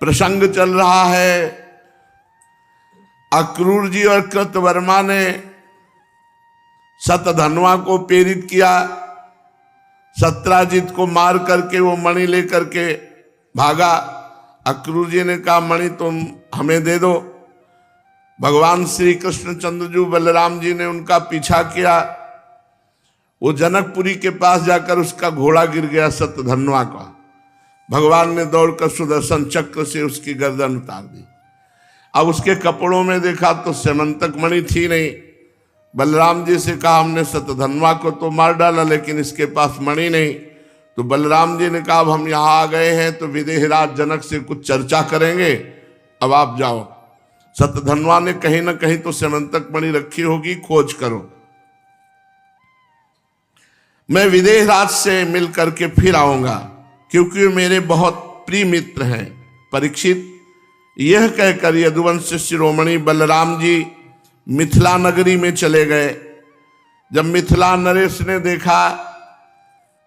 प्रसंग चल रहा है। अक्रूर जी और कृतवर्मा ने शतधन्वा को प्रेरित किया। सत्राजित को मार करके वो मणि लेकर के भागा। अक्रूर जी ने कहा मणि तुम हमें दे दो। भगवान श्री कृष्णचंद्र जी बलराम जी ने उनका पीछा किया। वो जनकपुरी के पास जाकर उसका घोड़ा गिर गया शतधन्वा का। भगवान ने दौड़कर सुदर्शन चक्र से उसकी गर्दन उतार दी। अब उसके कपड़ों में देखा तो स्यमंतक मणि थी नहीं। बलराम जी से कहा हमने शतधन्वा को तो मार डाला लेकिन इसके पास मणि नहीं। तो बलराम जी ने कहा अब हम यहाँ आ गए हैं तो विदेहराज जनक से कुछ चर्चा करेंगे, अब आप जाओ। शतधन्वा ने कहीं ना कहीं तो स्यमंतक मणि रखी होगी, खोज करो, मैं विदेहराज से मिल करके फिर आऊंगा क्योंकि मेरे बहुत प्रिय मित्र हैं। परीक्षित यह कहकर यदुवंश शिरोमणि बलराम जी मिथिला नगरी में चले गए। जब मिथिला नरेश ने देखा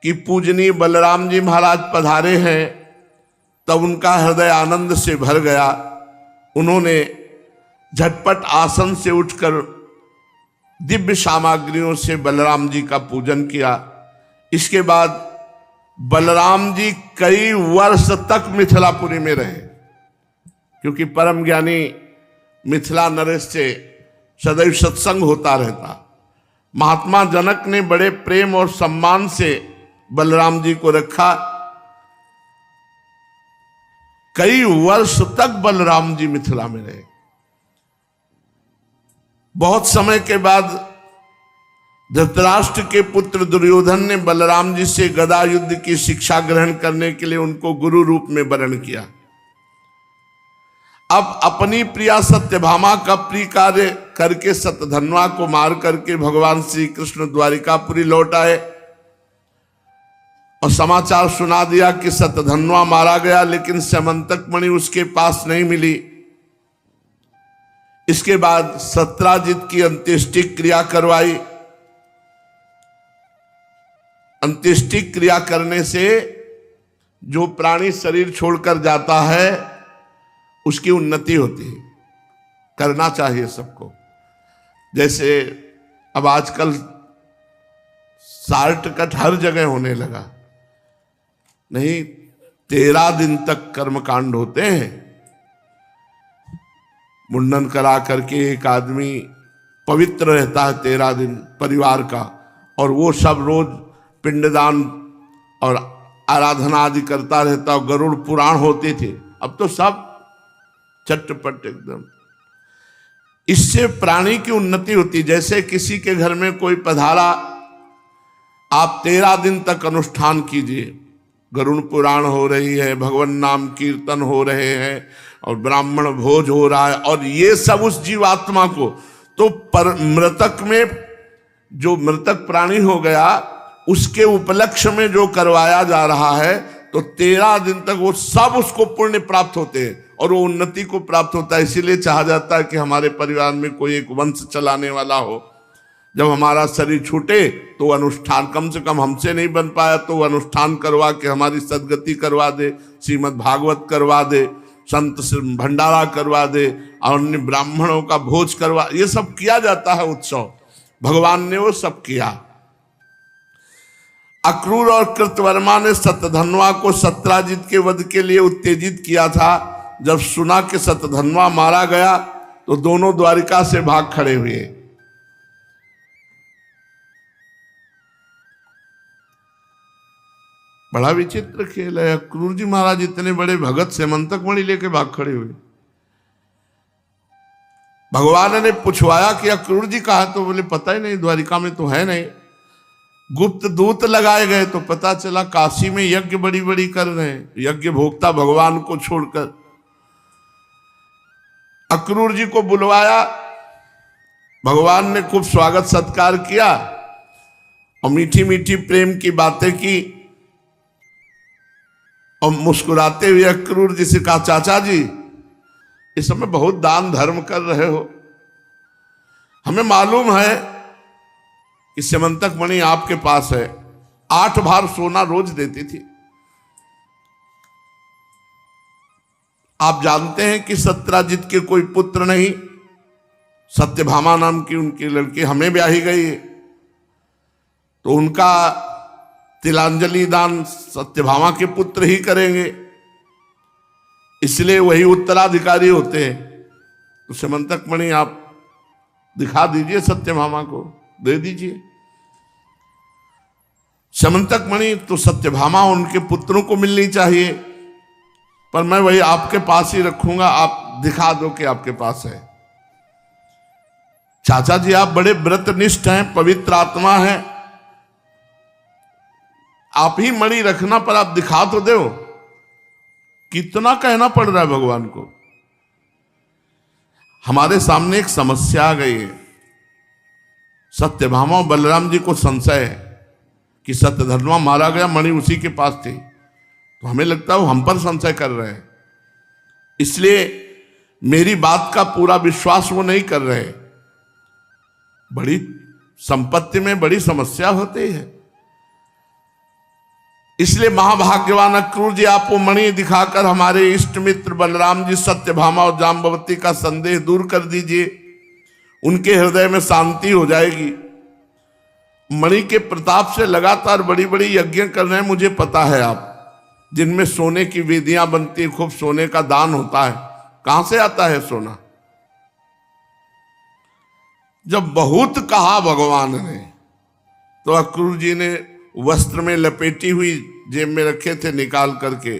कि पूजनीय बलराम जी महाराज पधारे हैं तब उनका हृदय आनंद से भर गया। उन्होंने झटपट आसन से उठकर दिव्य सामग्रियों से बलराम जी का पूजन किया। इसके बाद बलराम जी कई वर्ष तक मिथिलापुरी में रहे क्योंकि परम ज्ञानी मिथिला नरेश से सदैव सत्संग होता रहता। महात्मा जनक ने बड़े प्रेम और सम्मान से बलराम जी को रखा। कई वर्ष तक बलराम जी मिथिला में रहे। बहुत समय के बाद धृतराष्ट्र के पुत्र दुर्योधन ने बलराम जी से गदा युद्ध की शिक्षा ग्रहण करने के लिए उनको गुरु रूप में वरण किया। अब अपनी प्रिया सत्यभामा का प्रिय कार्य करके शतधन्वा को मार करके भगवान श्री कृष्ण द्वारिकापुरी लौट आए और समाचार सुना दिया कि शतधन्वा मारा गया लेकिन स्यमंतक मणि उसके पास नहीं मिली। इसके बाद सत्राजित की अंत्येष्टि क्रिया करवाई। अंत्येष्टि क्रिया करने से जो प्राणी शरीर छोड़कर जाता है उसकी उन्नति होती है, करना चाहिए सबको। जैसे अब आजकल साल्ट कट हर जगह होने लगा, नहीं 13 दिन तक कर्मकांड होते हैं। मुंडन करा करके एक आदमी पवित्र रहता है 13 दिन परिवार का, और वो सब रोज पिंडदान और आराधना आदि करता रहता। और गरुड़ पुराण होते थे, अब तो सब चटपट एकदम। इससे प्राणी की उन्नति होती। जैसे किसी के घर में कोई पधारा, आप 13 दिन तक अनुष्ठान कीजिए, गरुड़ पुराण हो रही है, भगवान नाम कीर्तन हो रहे हैं और ब्राह्मण भोज हो रहा है, और ये सब उस जीवात्मा को तो मृतक में जो मृतक प्राणी हो गया उसके उपलक्ष्य में जो करवाया जा रहा है, तो 13 दिन तक वो सब उसको पुण्य प्राप्त होते हैं और वो उन्नति को प्राप्त होता है। इसीलिए चाहा जाता है कि हमारे परिवार में कोई एक वंश चलाने वाला हो। जब हमारा शरीर छूटे तो अनुष्ठान, कम से कम हमसे नहीं बन पाया तो अनुष्ठान करवा के हमारी सदगति करवा दे, श्रीमद् भागवत करवा दे, संत से भंडारा करवा दे और अन्य ब्राह्मणों का भोज करवा, ये सब किया जाता है उत्सव। भगवान ने वो सब किया। अक्रूर और कृतवर्मा ने शतधन्वा को सत्राजित के वध के लिए उत्तेजित किया था। जब सुना कि शतधन्वा मारा गया तो दोनों द्वारिका से भाग खड़े हुए। बड़ा विचित्र खेल है। अक्रूर जी महाराज इतने बड़े भगत स्यमंतक मणि लेके भाग खड़े हुए। भगवान ने पूछवाया कि अक्रूर जी कहा, तो बोले पता ही नहीं, द्वारिका में तो है नहीं। गुप्त दूत लगाए गए तो पता चला काशी में यज्ञ बड़ी बड़ी कर रहे हैं, यज्ञ भोक्ता भगवान को छोड़कर। अक्रूर जी को बुलवाया, भगवान ने खूब स्वागत सत्कार किया और मीठी मीठी प्रेम की बातें की और मुस्कुराते हुए अक्रूर जी से कहा, चाचा जी इस समय बहुत दान धर्म कर रहे हो, हमें मालूम है कि स्यमंतक मणि आपके पास है, 8 भार सोना रोज देती थी, आप जानते हैं कि सत्यराजित के कोई पुत्र नहीं, सत्यभामा नाम की उनकी लड़की हमें ब्याही गई है, तो उनका तिलांजलि दान सत्यभामा के पुत्र ही करेंगे, इसलिए वही उत्तराधिकारी होते हैं। तो समंतक मणि आप दिखा दीजिए, सत्यभामा को दे दीजिए। समंतक मणि तो सत्यभामा उनके पुत्रों को मिलनी चाहिए, पर मैं वही आपके पास ही रखूंगा, आप दिखा दो कि आपके पास है। चाचा जी आप बड़े व्रतनिष्ठ हैं, पवित्र आत्मा है, आप ही मणि रखना, पर आप दिखा तो दो। कितना कहना पड़ रहा है भगवान को। हमारे सामने एक समस्या आ गई है। सत्यभामा और बलराम जी को संशय है कि सत्यधर्मा मारा गया, मणि उसी के पास थी, तो हमें लगता है वो हम पर संशय कर रहे हैं, इसलिए मेरी बात का पूरा विश्वास वो नहीं कर रहे। बड़ी संपत्ति में बड़ी समस्या होती है, इसलिए महाभाग्यवान अक्रूर जी आप वो मणि दिखाकर हमारे इष्ट मित्र बलराम जी, सत्यभामा और जाम्बवती का संदेह दूर कर दीजिए, उनके हृदय में शांति हो जाएगी। मणि के प्रताप से लगातार बड़ी बड़ी यज्ञ कर रहे हैं, मुझे पता है आप, जिनमें सोने की वेदियां बनती, खूब सोने का दान होता है। कहां से आता है सोना? जब बहुत कहा भगवान ने, तो अक्रूर जी ने वस्त्र में लपेटी हुई जेब में रखे थे, निकाल करके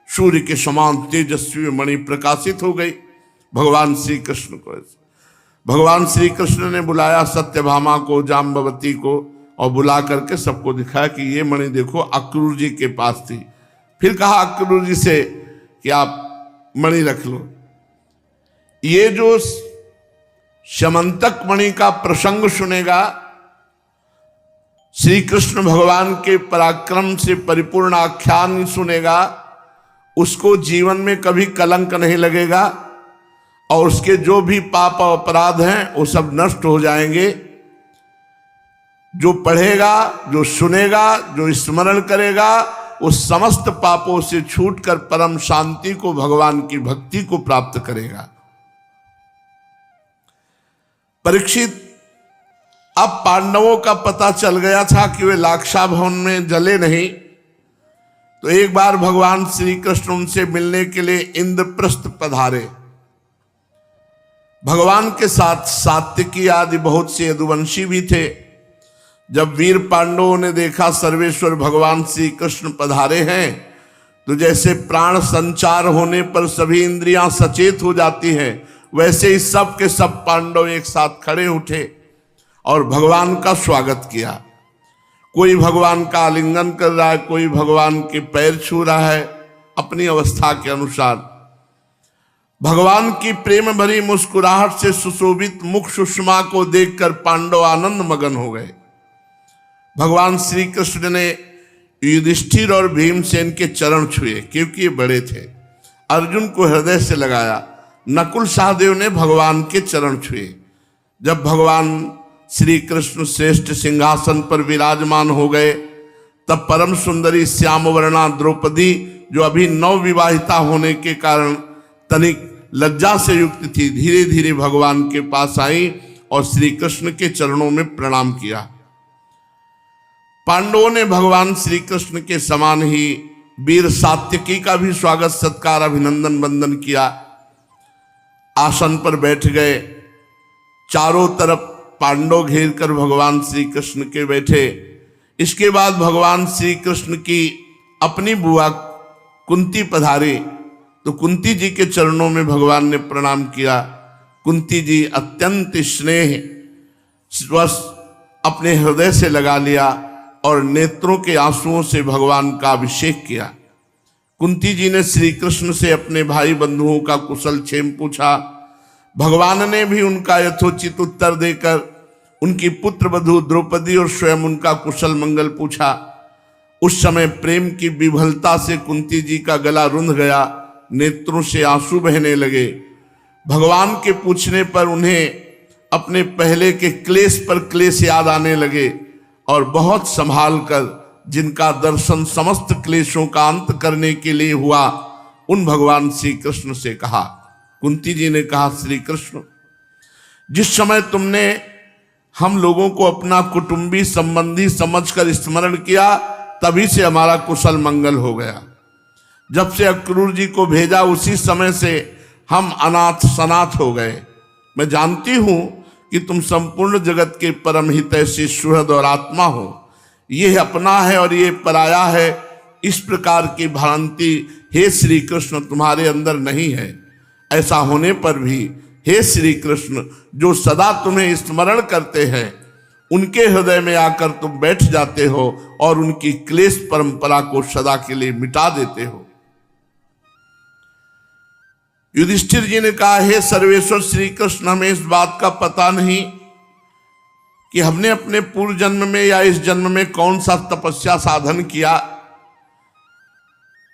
सूर्य के समान तेजस्वी मणि प्रकाशित हो गई भगवान श्री कृष्ण को। भगवान श्री कृष्ण ने बुलाया सत्यभामा को, जाम्बवती को, और बुला करके सबको दिखाया कि ये मणि देखो अक्रूर जी के पास थी। फिर कहा अक्रूर जी से कि आप मणि रख लो। ये जो समंतक मणि का प्रसंग सुनेगा, श्री कृष्ण भगवान के पराक्रम से परिपूर्ण आख्यान सुनेगा, उसको जीवन में कभी कलंक नहीं लगेगा, और उसके जो भी पाप और अपराध हैं वो सब नष्ट हो जाएंगे। जो पढ़ेगा, जो सुनेगा, जो स्मरण करेगा, उस समस्त पापों से छूटकर परम शांति को, भगवान की भक्ति को प्राप्त करेगा। परीक्षित, अब पांडवों का पता चल गया था कि वे लाक्षा भवन में जले नहीं, तो एक बार भगवान श्री कृष्ण उनसे मिलने के लिए इंद्रप्रस्थ पधारे। भगवान के साथ सात्विकी आदि बहुत से यदुवंशी भी थे। जब वीर पांडवों ने देखा सर्वेश्वर भगवान श्री कृष्ण पधारे हैं, तो जैसे प्राण संचार होने पर सभी इंद्रियां सचेत हो जाती हैं, वैसे ही सब के सब पांडव एक साथ खड़े उठे और भगवान का स्वागत किया। कोई भगवान का आलिंगन कर रहा है, कोई भगवान के पैर छू रहा है, अपनी अवस्था के अनुसार। भगवान की प्रेम भरी मुस्कुराहट से सुशोभित मुख सुषमा को देखकर पांडव आनंद मगन हो गए। भगवान श्री कृष्ण ने युधिष्ठिर और भीमसेन के चरण छुए, क्योंकि ये बड़े थे। अर्जुन को हृदय से लगाया। नकुल सहदेव ने भगवान के चरण छुए। जब भगवान श्री कृष्ण श्रेष्ठ सिंहासन पर विराजमान हो गए, तब परम सुंदरी श्याम वर्णा द्रौपदी, जो अभी नवविवाहिता होने के कारण तनिक लज्जा से युक्त थी, धीरे धीरे भगवान के पास आई और श्री कृष्ण के चरणों में प्रणाम किया। पांडवों ने भगवान श्री कृष्ण के समान ही वीर सात्यकी का भी स्वागत सत्कार अभिनंदन वंदन किया। आसन पर बैठ गए। चारों तरफ पांडव घेर कर भगवान श्री कृष्ण के बैठे। इसके बाद भगवान श्री कृष्ण की अपनी बुआ कुंती पधारी, तो कुंती जी के चरणों में भगवान ने प्रणाम किया। कुंती जी अत्यंत स्नेह वश अपने हृदय से लगा लिया और नेत्रों के आंसुओं से भगवान का अभिषेक किया। कुंती जी ने श्री कृष्ण से अपने भाई बंधुओं का कुशल क्षेम पूछा। भगवान ने भी उनका यथोचित उत्तर देकर उनकी पुत्र वधू द्रौपदी और स्वयं उनका कुशल मंगल पूछा। उस समय प्रेम की विभलता से कुंती जी का गला रुंध गया, नेत्रों से आंसू बहने लगे। भगवान के पूछने पर उन्हें अपने पहले के क्लेश पर क्लेश याद आने लगे और बहुत संभाल कर जिनका दर्शन समस्त क्लेशों का अंत करने के लिए हुआ, उन भगवान श्री कृष्ण से कहा। कुंती जी ने कहा, श्री कृष्ण, जिस समय तुमने हम लोगों को अपना कुटुंबी संबंधी समझकर स्मरण किया, तभी से हमारा कुशल मंगल हो गया। जब से अक्रूर जी को भेजा, उसी समय से हम अनाथ सनाथ हो गए। मैं जानती हूं कि तुम संपूर्ण जगत के परम हितैषी सुहृद और आत्मा हो। ये अपना है और ये पराया है, इस प्रकार की भ्रांति हे श्री कृष्ण तुम्हारे अंदर नहीं है। ऐसा होने पर भी हे श्री कृष्ण, जो सदा तुम्हें स्मरण करते हैं, उनके हृदय में आकर तुम बैठ जाते हो और उनकी क्लेश परंपरा को सदा के लिए मिटा देते हो। युधिष्ठिर जी ने कहा, हे सर्वेश्वर श्री कृष्ण, हमें इस बात का पता नहीं कि हमने अपने पूर्व जन्म में या इस जन्म में कौन सा तपस्या साधन किया,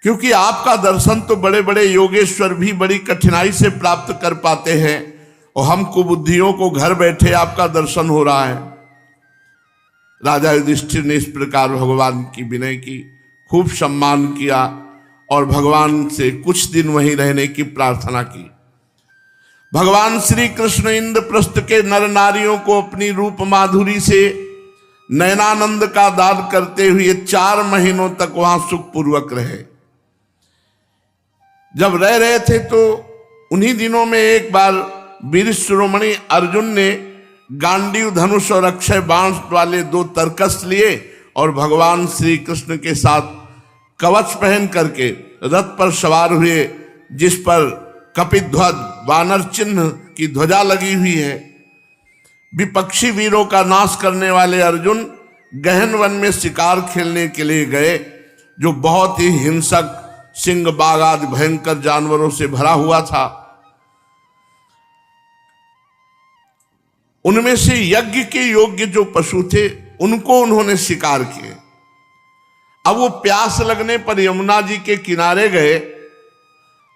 क्योंकि आपका दर्शन तो बड़े बड़े योगेश्वर भी बड़ी कठिनाई से प्राप्त कर पाते हैं और हम कुबुद्धियों को घर बैठे आपका दर्शन हो रहा है। राजा युधिष्ठिर ने इस प्रकार भगवान की विनय की, खूब सम्मान किया और भगवान से कुछ दिन वहीं रहने की प्रार्थना की। भगवान श्री कृष्ण इंद्रप्रस्थ के नर नारियों को अपनी रूप माधुरी से नयनानंद का दान करते हुए 4 महीनों तक वहां सुखपूर्वक रहे। जब रह रहे थे तो उन्हीं दिनों में एक बार वीर शिरोमणि अर्जुन ने गांडीव धनुष और अक्षय बाण वाले 2 तरकस लिए और भगवान श्री कृष्ण के साथ कवच पहन करके रथ पर सवार हुए, जिस पर कपिध्वज वानर चिन्ह की ध्वजा लगी हुई है। विपक्षी वीरों का नाश करने वाले अर्जुन गहन वन में शिकार खेलने के लिए गए, जो बहुत ही हिंसक सिंह बाघ आदि भयंकर जानवरों से भरा हुआ था। उनमें से यज्ञ के योग्य जो पशु थे, उनको उन्होंने शिकार किए। अब वो प्यास लगने पर यमुना जी के किनारे गए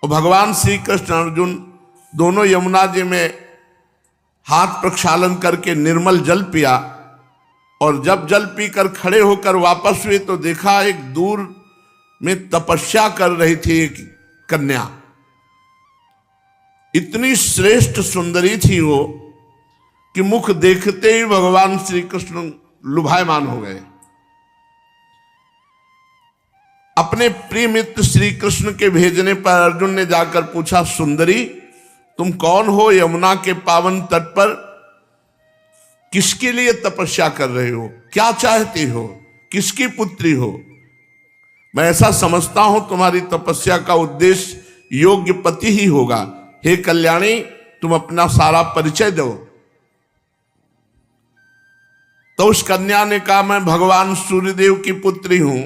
और भगवान श्री कृष्ण अर्जुन दोनों यमुना जी में हाथ प्रक्षालन करके निर्मल जल पिया और जब जल पीकर खड़े होकर वापस हुए तो देखा एक दूर में तपस्या कर रही थी एक कन्या। इतनी श्रेष्ठ सुंदरी थी वो कि मुख देखते ही भगवान श्री कृष्ण लुभायमान हो गए। अपने प्रिय मित्र श्री कृष्ण के भेजने पर अर्जुन ने जाकर पूछा, सुंदरी तुम कौन हो? यमुना के पावन तट पर किसके लिए तपस्या कर रहे हो? क्या चाहती हो? किसकी पुत्री हो? मैं ऐसा समझता हूं तुम्हारी तपस्या का उद्देश्य योग्य पति ही होगा। हे कल्याणी, तुम अपना सारा परिचय दो। तो उस कन्या ने कहा, मैं भगवान सूर्यदेव की पुत्री हूं।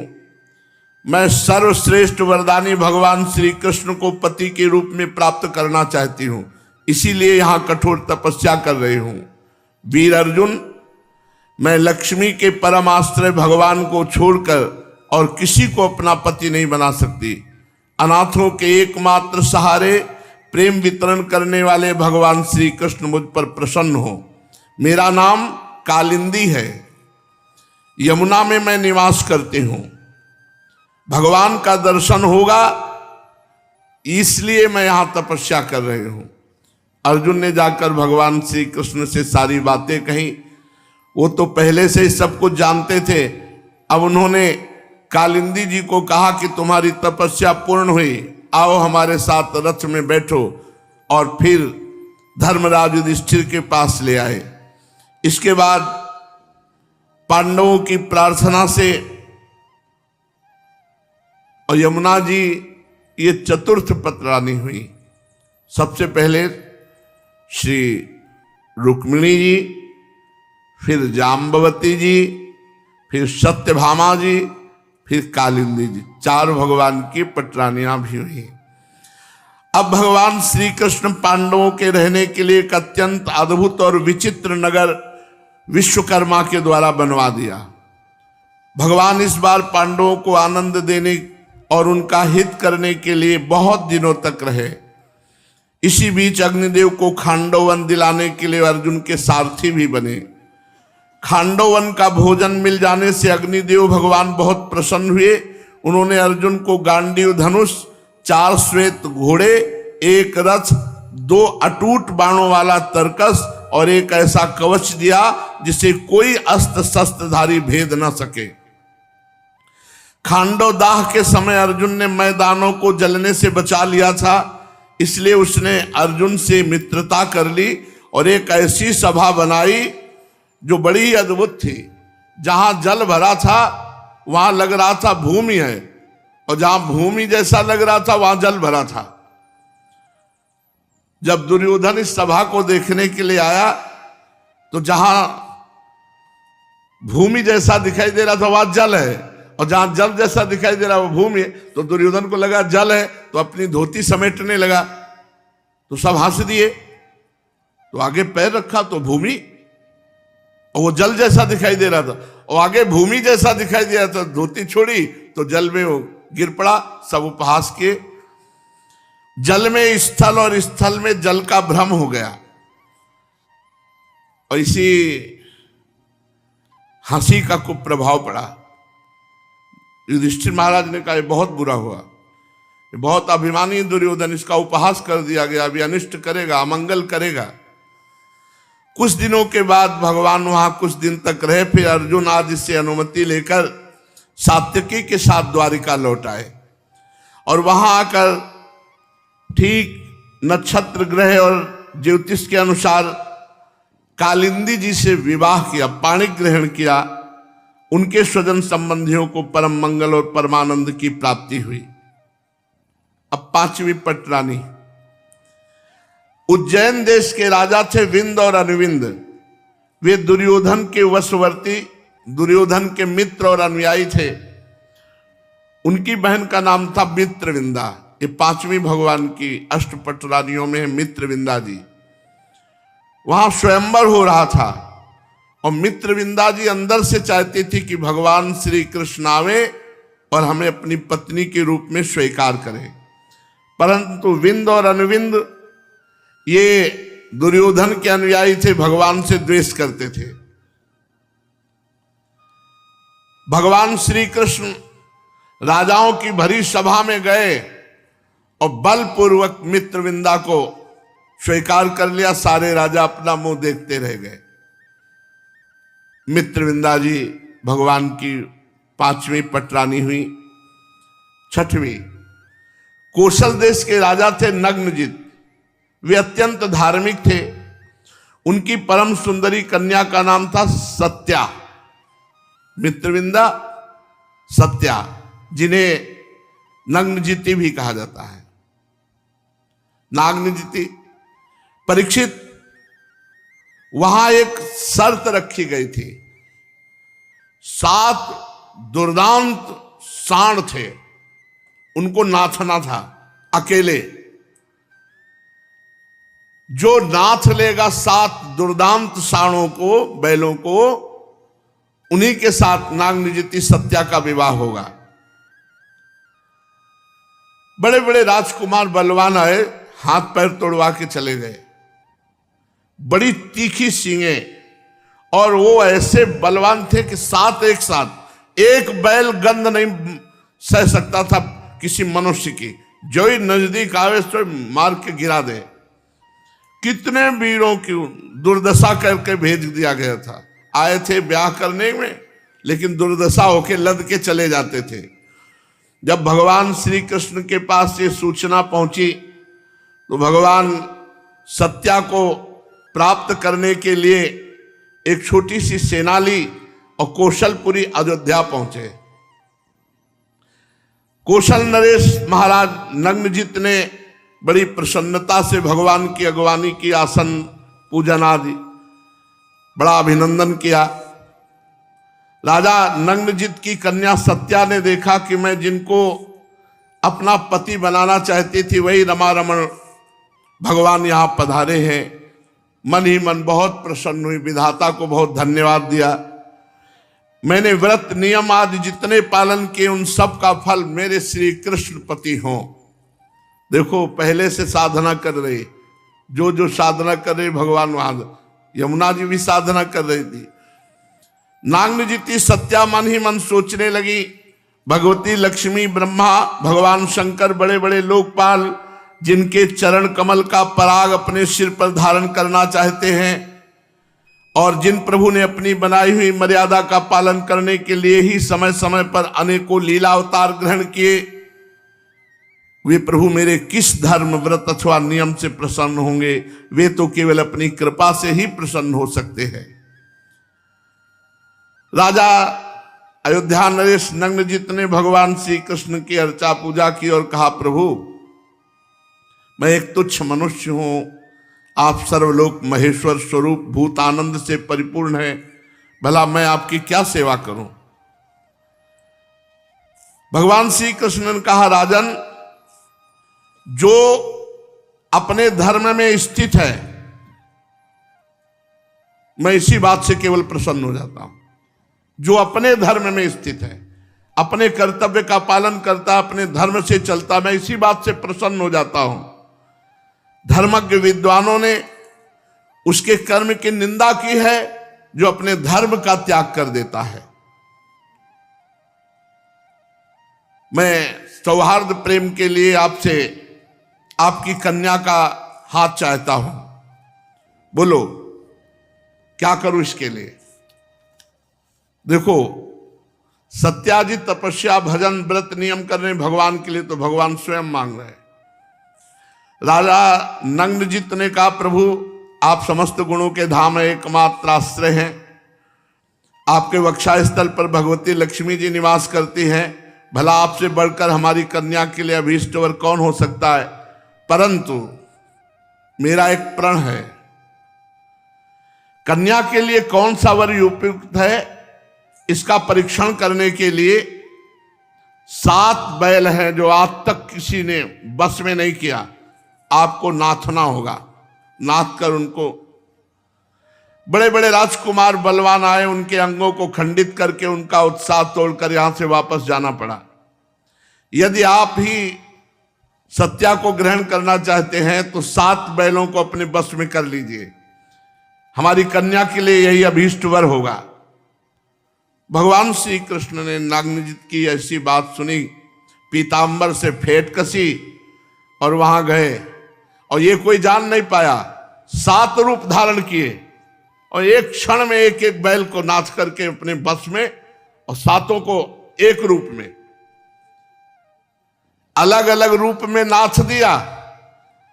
मैं सर्वश्रेष्ठ वरदानी भगवान श्री कृष्ण को पति के रूप में प्राप्त करना चाहती हूं, इसीलिए यहां कठोर तपस्या कर रही हूं। वीर अर्जुन, मैं लक्ष्मी के परम आश्रय भगवान को छोड़कर और किसी को अपना पति नहीं बना सकती। अनाथों के एकमात्र सहारे प्रेम वितरण करने वाले भगवान श्री कृष्ण मुझ पर प्रसन्न हो। मेरा नाम कालिंदी है, यमुना में मैं निवास करती हूं। भगवान का दर्शन होगा इसलिए मैं यहां तपस्या कर रही हूं। अर्जुन ने जाकर भगवान श्री कृष्ण से सारी बातें कही। वो तो पहले से ही सब कुछ जानते थे। अब उन्होंने कालिंदी जी को कहा कि तुम्हारी तपस्या पूर्ण हुई, आओ हमारे साथ रथ में बैठो, और फिर धर्मराज युधिष्ठिर के पास ले आए। इसके बाद पांडवों की प्रार्थना से और यमुना जी ये चतुर्थ पत्रानी हुई। सबसे पहले श्री रुक्मिणी जी, फिर जाम्बवती जी, फिर सत्यभामा जी, फिर कालिंदी जी, 4 भगवान की पटरानियां भी हुई। अब भगवान श्री कृष्ण पांडवों के रहने के लिए एक अत्यंत अद्भुत और विचित्र नगर विश्वकर्मा के द्वारा बनवा दिया। भगवान इस बार पांडवों को आनंद देने और उनका हित करने के लिए बहुत दिनों तक रहे। इसी बीच अग्निदेव को खांडोवन दिलाने के लिए अर्जुन के सारथी भी बने। खांडोवन का भोजन मिल जाने से अग्निदेव भगवान बहुत प्रसन्न हुए। उन्होंने अर्जुन को गांडीव धनुष 4 श्वेत घोड़े, 1 रथ, 2 अटूट बाणों वाला तरकस और एक ऐसा कवच दिया जिसे कोई अस्त्र शस्त्रधारी भेद न सके। खांडोदाह के समय अर्जुन ने मैदानों को जलने से बचा लिया था, इसलिए उसने अर्जुन से मित्रता कर ली और एक ऐसी सभा बनाई जो बड़ी अद्भुत थी। जहां जल भरा था वहां लग रहा था भूमि है, और जहां भूमि जैसा लग रहा था वहां जल भरा था। जब दुर्योधन इस सभा को देखने के लिए आया तो जहां भूमि जैसा दिखाई दे रहा था वहां जल है, और जहां जल जैसा दिखाई दे रहा वो भूमि है। तो दुर्योधन को लगा जल है, तो अपनी धोती समेटने लगा, तो सब हंस दिए। तो आगे पैर रखा तो भूमि, और वो जल जैसा दिखाई दे रहा था, और आगे भूमि जैसा दिखाई दे रहा था। धोती छोड़ी तो जल में वो गिर पड़ा। सब उपहास किए। जल में स्थल और स्थल में जल का भ्रम हो गया, और इसी हंसी का कुप्रभाव पड़ा। युधिष्ठिर महाराज ने कहा बहुत बुरा हुआ, बहुत अभिमानी दुर्योधन, इसका उपहास कर दिया गया, अभी अनिष्ट करेगा, अमंगल करेगा। कुछ दिनों के बाद भगवान वहां कुछ दिन तक रहे। फिर अर्जुन आदि से अनुमति लेकर सात्यकी के साथ द्वारिका लौट आए, और वहां आकर ठीक नक्षत्र ग्रह और ज्योतिष के अनुसार कालिंदी जी से विवाह किया, पाणि ग्रहण किया। उनके स्वजन संबंधियों को परम मंगल और परमानंद की प्राप्ति हुई। अब 5वीं पटरानी। उज्जैन देश के राजा थे विंद और अनुविंद। वे दुर्योधन के वशवर्ती, दुर्योधन के मित्र और अनुयायी थे। उनकी बहन का नाम था मित्रविंदा। ये 5वीं भगवान की अष्टपट रानियों में है मित्रविंदा जी। वहां स्वयंवर हो रहा था, और मित्रविंदा जी अंदर से चाहती थी कि भगवान श्री कृष्ण आवे और हमें अपनी पत्नी के रूप में स्वीकार करें। परंतु विंद और अनुविंद ये दुर्योधन के अनुयायी थे, भगवान से द्वेष करते थे। भगवान श्री कृष्ण राजाओं की भरी सभा में गए और बलपूर्वक मित्रविंदा को स्वीकार कर लिया। सारे राजा अपना मुंह देखते रह गए। मित्रविंदा जी भगवान की 5वीं पटरानी हुई। 6वीं, कौशल देश के राजा थे नग्नजित। वे अत्यंत धार्मिक थे। उनकी परम सुंदरी कन्या का नाम था सत्या। मित्रविंदा, सत्या, जिन्हें नग्नजिति भी कहा जाता है। नाग्नजिति। परीक्षित, वहां एक शर्त रखी गई थी। 7 दुर्दांत साण थे, उनको नाथना था अकेले। जो नाथ लेगा 7 दुर्दांत साणों को, बैलों को, उन्हीं के साथ नागनिजिति सत्या का विवाह होगा। बड़े बड़े राजकुमार बलवान आए, हाथ पैर तोड़वा के चले गए। बड़ी तीखी सींगें, और वो ऐसे बलवान थे कि 7 एक साथ, एक बैल गंध नहीं सह सकता था किसी मनुष्य की। जो ही नजदीक आवे तो मार के गिरा दे। कितने वीरों की दुर्दशा करके भेज दिया गया था। आए थे ब्याह करने में, लेकिन दुर्दशा होके लद के चले जाते थे। जब भगवान श्री कृष्ण के पास ये सूचना पहुंची तो भगवान सत्या को प्राप्त करने के लिए एक छोटी सी सेना ली और कौशलपुरी अयोध्या पहुंचे। कौशल नरेश महाराज नग्नजित ने बड़ी प्रसन्नता से भगवान की अगवानी की, आसन पूजन आदि बड़ा अभिनंदन किया। राजा नग्नजित की कन्या सत्या ने देखा कि मैं जिनको अपना पति बनाना चाहती थी वही रमा रमण भगवान यहाँ पधारे हैं। मन ही मन बहुत प्रसन्न हुई, विधाता को बहुत धन्यवाद दिया। मैंने व्रत नियम आदि जितने पालन किए उन सब का फल मेरे श्री कृष्ण पति हों। देखो पहले से साधना कर रहे, जो साधना कर रहे भगवान वहां, यमुना जी भी साधना कर रही थी। नागनिजिति सत्या मन ही मन सोचने लगी, भगवती लक्ष्मी, ब्रह्मा, भगवान शंकर, बड़े बड़े लोकपाल जिनके चरण कमल का पराग अपने सिर पर धारण करना चाहते हैं और जिन प्रभु ने अपनी बनाई हुई मर्यादा का पालन करने के लिए ही समय समय पर अनेकों लीला अवतार ग्रहण किए, वे प्रभु मेरे किस धर्म, व्रत अथवा नियम से प्रसन्न होंगे? वे तो केवल अपनी कृपा से ही प्रसन्न हो सकते हैं। राजा अयोध्या नरेश नग्नजित ने भगवान श्री कृष्ण की अर्चा पूजा की और कहा, प्रभु मैं एक तुच्छ मनुष्य हूं, आप सर्वलोक महेश्वर स्वरूप भूत आनंद से परिपूर्ण है, भला मैं आपकी क्या सेवा करूं? भगवान श्री कृष्ण ने कहा, राजन, जो अपने धर्म में स्थित है मैं इसी बात से केवल प्रसन्न हो जाता हूं। जो अपने धर्म में स्थित है, अपने कर्तव्य का पालन करता, अपने धर्म से चलता, मैं इसी बात से प्रसन्न हो जाता हूं। धर्मज्ञ विद्वानों ने उसके कर्म की निंदा की है जो अपने धर्म का त्याग कर देता है। मैं सौहार्द प्रेम के लिए आपसे आपकी कन्या का हाथ चाहता हूं, बोलो क्या करूं इसके लिए? देखो, सत्याजित तपस्या, भजन, व्रत, नियम करने भगवान के लिए तो भगवान स्वयं मांग रहे हैं। राजा नग्नजित ने कहा, प्रभु आप समस्त गुणों के धाम है, एकमात्र आश्रय हैं, आपके वक्षा स्थल पर भगवती लक्ष्मी जी निवास करती हैं, भला आपसे बढ़कर हमारी कन्या के लिए अभीष्ट वर कौन हो सकता है? परंतु मेरा एक प्रण है, कन्या के लिए कौन सा वर उपयुक्त है इसका परीक्षण करने के लिए 7 बैल हैं जो आज तक किसी ने बस में नहीं किया, आपको नाथना होगा। नाथ कर उनको, बड़े बड़े राजकुमार बलवान आए, उनके अंगों को खंडित करके उनका उत्साह तोड़कर यहां से वापस जाना पड़ा। यदि आप ही सत्या को ग्रहण करना चाहते हैं तो 7 बैलों को अपने बस में कर लीजिए, हमारी कन्या के लिए यही अभीष्ट वर होगा। भगवान श्री कृष्ण ने नागनजित की ऐसी बात सुनी, पीतांबर से फेंट कसी और वहां गए, और ये कोई जान नहीं पाया, 7 रूप धारण किए और एक क्षण में एक एक बैल को नाच करके अपने बस में, और 7 को एक रूप में, अलग अलग रूप में नाच दिया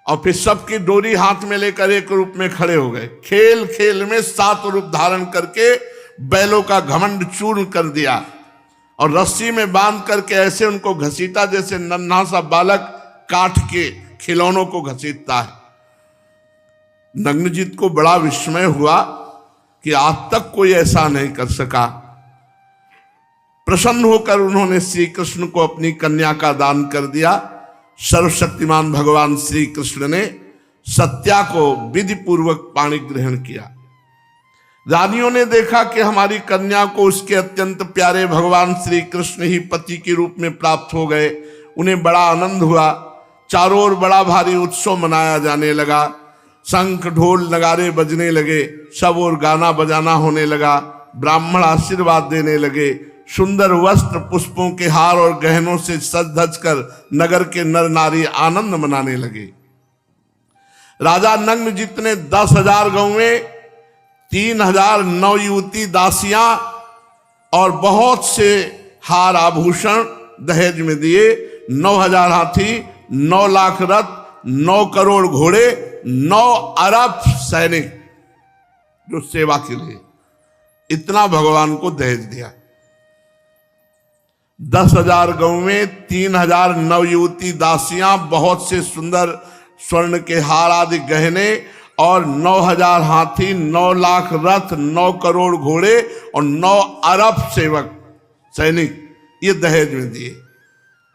और फिर सबकी डोरी हाथ में लेकर एक रूप में खड़े हो गए। खेल खेल में 7 रूप धारण करके बैलों का घमंड चूर्ण कर दिया और रस्सी में बांध करके ऐसे उनको घसीटा जैसे नन्हा सा बालक काठ के खिलौनों को घसीटता है। नग्नजित को बड़ा विस्मय हुआ कि आज तक कोई ऐसा नहीं कर सका। प्रसन्न होकर उन्होंने श्री कृष्ण को अपनी कन्या का दान कर दिया। सर्वशक्तिमान भगवान श्री कृष्ण ने सत्या को विधि पूर्वक पाणी ग्रहण किया। रानियों ने देखा कि हमारी कन्या को उसके अत्यंत प्यारे भगवान श्री कृष्ण ही पति के रूप में प्राप्त हो गए। उन्हें बड़ा आनंद हुआ। चारों ओर बड़ा भारी उत्सव मनाया जाने लगा। शंख ढोल नगारे बजने लगे, सब ओर गाना बजाना होने लगा। ब्राह्मण आशीर्वाद देने लगे। सुंदर वस्त्र, पुष्पों के हार और गहनों से सज धज कर नगर के नर नारी आनंद मनाने लगे। राजा नग्नजित ने 10,000 गौवें, 3,000 नवयुवती दासियां और बहुत से हार आभूषण दहेज में दिए। 9,000 हाथी, 9 लाख रथ, 9 करोड़ घोड़े, 9 अरब सैनिक जो सेवा के लिए, इतना भगवान को दहेज दिया। 10,000 गौवें, 3,000 नवयुवती दासियां, बहुत से सुंदर स्वर्ण के हार आदि गहने और 9,000 हाथी, 9 लाख रथ, 9 करोड़ घोड़े और 9 अरब सेवक सैनिक, ये दहेज में दिए।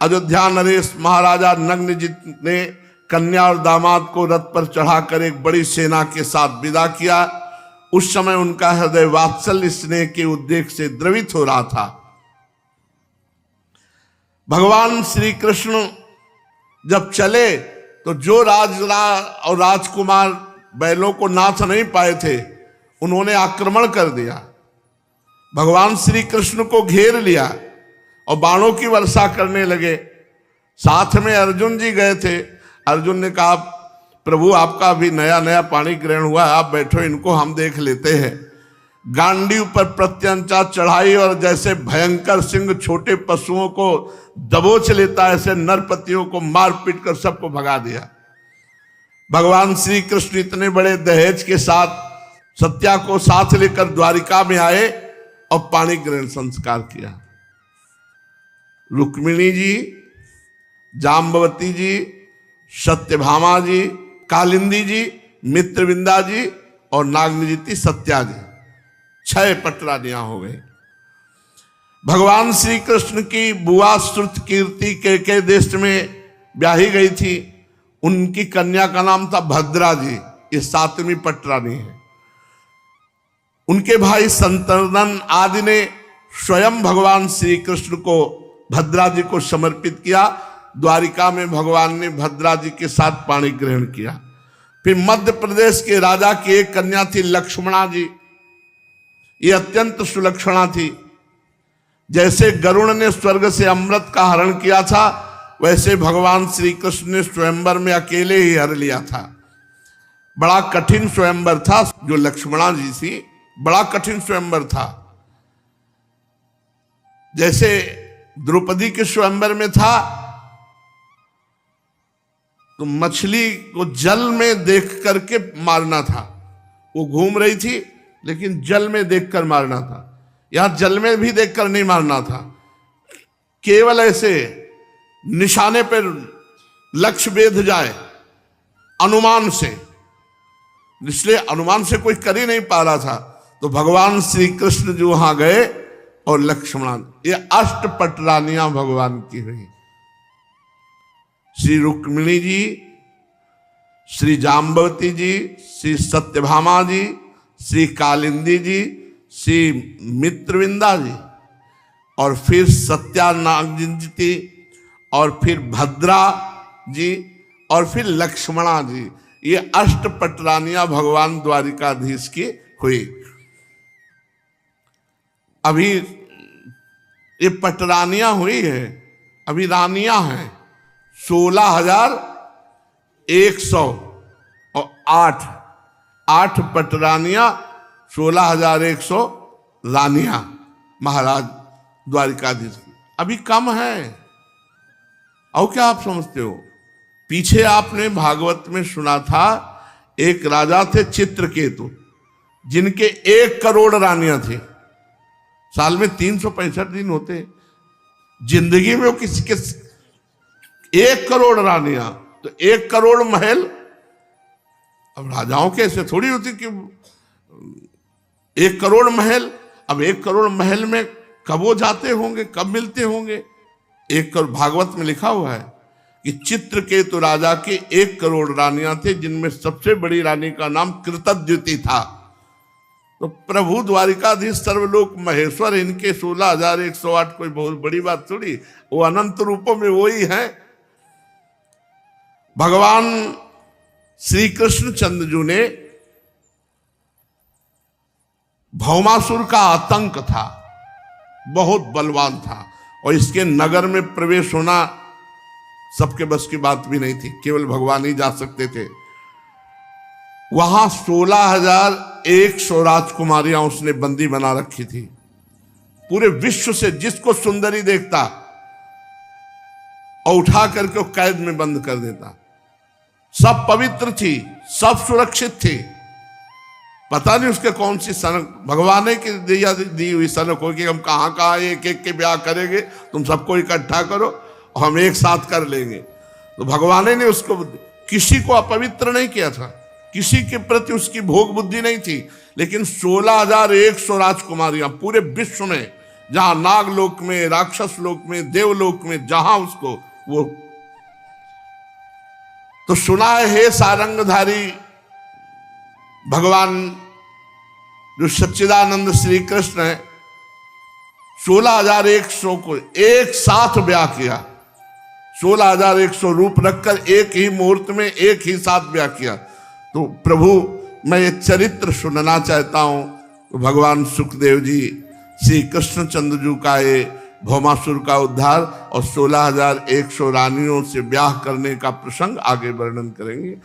अयोध्या नरेश महाराजा नग्नजित ने कन्या और दामाद को रथ पर चढ़ाकर एक बड़ी सेना के साथ विदा किया। उस समय उनका हृदय वात्सल्य स्नेह के उद्देश्य से द्रवित हो रहा था। भगवान श्री कृष्ण जब चले तो जो और राजकुमार बैलों को नाच नहीं पाए थे, उन्होंने आक्रमण कर दिया, भगवान श्री कृष्ण को घेर लिया और बाणों की वर्षा करने लगे। साथ में अर्जुन जी गए थे। अर्जुन ने कहा, प्रभु आपका अभी नया नया पाणी ग्रहण हुआ है, आप बैठो, इनको हम देख लेते हैं। गांडीव पर प्रत्यंचा चढ़ाई और जैसे भयंकर सिंह छोटे पशुओं को दबोच लेता है, ऐसे नरपतियों को मार पीट कर सबको भगा दिया। भगवान श्री कृष्ण इतने बड़े दहेज के साथ सत्या को साथ लेकर द्वारिका में आए और पाणी ग्रहण संस्कार किया। रुक्मिणी जी, जाम्बवती जी, सत्यभामा जी, कालिंदी जी, मित्रविंदा जी और नागनिजिति सत्या जी, 6 पटरानियां हो गई। भगवान श्री कृष्ण की बुआ श्रुत कीर्ति के देश में ब्याही गई थी। उनकी कन्या का नाम था भद्रा जी, ये 7वीं पटरानी है। उनके भाई संतर्दन आदि ने स्वयं भगवान श्री कृष्ण को भद्रा जी को समर्पित किया। द्वारिका में भगवान ने भद्रा जी के साथ पाणी ग्रहण किया। फिर मध्य प्रदेश के राजा की एक कन्या थी लक्ष्मणा जी। ये अत्यंत सुलक्षणा थी। जैसे गरुड़ ने स्वर्ग से अमृत का हरण किया था, वैसे भगवान श्री कृष्ण ने स्वयंवर में अकेले ही हर लिया था। बड़ा कठिन स्वयंवर था जो लक्ष्मणा जी थी, बड़ा कठिन स्वयंवर था। जैसे द्रौपदी के स्वयंवर में था तो मछली को जल में देख करके मारना था। वो घूम रही थी लेकिन जल में देखकर मारना था। यहां जल में भी देखकर नहीं मारना था, केवल ऐसे निशाने पर लक्ष्य भेद जाए अनुमान से, इसलिए अनुमान से कोई कर ही नहीं पा रहा था। तो भगवान श्री कृष्ण जो वहां गए और लक्ष्मण, ये 8 पटरानियां भगवान की हुई। श्री रुक्मिणी जी, श्री जाम्बवती जी, श्री सत्यभामा जी, श्री कालिंदी जी, श्री मित्रविंदा जी और फिर सत्या नागनिजिति और फिर भद्रा जी और फिर लक्ष्मणा जी, ये 8 पटरानियां भगवान द्वारिकाधीश की हुई। अभी ये पटरानियां हुई है, अभी रानियां हैं 16,100 और 8 पटरानियां, 16,100 रानियां महाराज द्वारिकाधीश की। अभी कम है। और क्या आप समझते हो? पीछे आपने भागवत में सुना था, एक राजा थे चित्रकेतु, जिनके 1 करोड़ रानियां थी। साल में 365 दिन होते, जिंदगी में वो किसी के 1 करोड़ रानियां, तो 1 करोड़ महल। अब राजाओं के ऐसे थोड़ी होती कि 1 करोड़ महल। अब 1 करोड़ महल में कब वो जाते होंगे, कब मिलते होंगे? 1 करोड़ भागवत में लिखा हुआ है कि चित्रकेतु राजा के 1 करोड़ रानियां थे, जिनमें सबसे बड़ी रानी का नाम कृतद्युति था। तो प्रभु द्वारिकाधीश सर्वलोक महेश्वर, इनके 16,108 कोई बहुत बड़ी बात थोड़ी। वो अनंत रूपों में वही है। भगवान श्री कृष्ण चंद्रजू ने, भौमासुर का आतंक था, बहुत बलवान था और इसके नगर में प्रवेश होना सबके बस की बात भी नहीं थी, केवल भगवान ही जा सकते थे। वहां 16,100 राजकुमारियां उसने बंदी बना रखी थी। पूरे विश्व से जिसको सुंदरी देखता और उठा करके वो कैद में बंद कर देता। सब पवित्र थी, सब सुरक्षित थी। पता नहीं उसके कौन सी सनक, भगवान ने दी हुई सनक हो कि हम कहां कहां एक एक के ब्याह करेंगे, तुम सबको इकट्ठा करो और हम एक साथ कर लेंगे। तो भगवान ने उसको किसी को अपवित्र नहीं किया था, किसी के प्रति उसकी भोग बुद्धि नहीं थी। लेकिन 16,100 राजकुमारियां पूरे विश्व में, जहां नागलोक में, राक्षस लोक में, देवलोक में, जहां उसको वो। तो सुना है हे सारंगधारी भगवान जो सच्चिदानंद श्री कृष्ण है, 16,100 को एक साथ ब्याह किया। 16,100 रूप रखकर एक ही मुहूर्त में एक ही साथ ब्याह किया। तो प्रभु मैं ये चरित्र सुनना चाहता हूं। तो भगवान सुखदेव जी श्री कृष्ण चंद्र जी का ये भौमासुर का उद्धार और 16,100 रानियों से ब्याह करने का प्रसंग आगे वर्णन करेंगे।